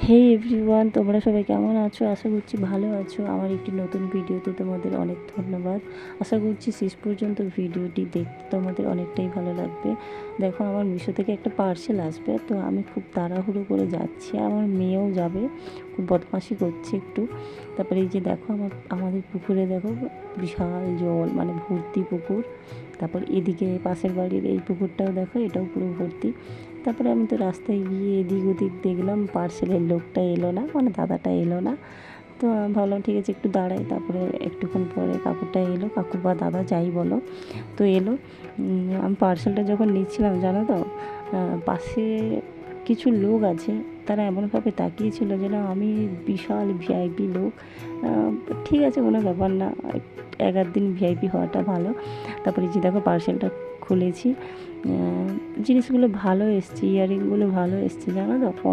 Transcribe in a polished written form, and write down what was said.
হে everyone, তোমরা সবাই কেমন আছো? আশা করছি ভালো আছো। আমার একটি নতুন ভিডিওতে তোমাদের অনেক ধন্যবাদ। আশা করছি শেষ পর্যন্ত ভিডিওটি দেখতে তোমাদের অনেকটাই ভালো লাগবে। দেখো, আমার মিশো থেকে একটা পার্সেল আসবে, তো আমি খুব তাড়াহুড়ো করে যাচ্ছি। আমার মেয়েও যাবে, খুব বদমাশি করছে একটু। তারপরে এই যে দেখো, আমাদের পুকুরে দেখো বিশাল জল, মানে ভর্তি পুকুর। তারপর এদিকে পাশের বাড়ির এই পুকুরটাও দেখো, এটাও পুরো ভর্তি। তারপরে আমি তো রাস্তায় গিয়ে এদিক ওদিক দেখলাম, পার্সেলের লোকটা এলো না, মানে দাদাটা এলো না। তো আমি ভাবলাম ঠিক আছে একটু দাঁড়াই। তারপরে একটুক্ষণ পরে কাকুটা এলো, কাকু বা দাদা যাই বলো, তো এলো। আমি পার্সেলটা যখন নিচ্ছিলাম, জানো তো, পাশে কিছু লোক আছে, তারা এমনভাবে তাকিয়েছিল যেন আমি বিশাল ভিআইপি লোক। ঠিক আছে, কোনো ব্যাপার না, এক আধ দিন ভিআইপি হওয়াটা ভালো। তারপরে যে দেখো পার্সেলটা খুলেছি, জিনিসগুলো ভালো এসছে, ইয়াররিংগুলো ভালো এসছে, জানো তো।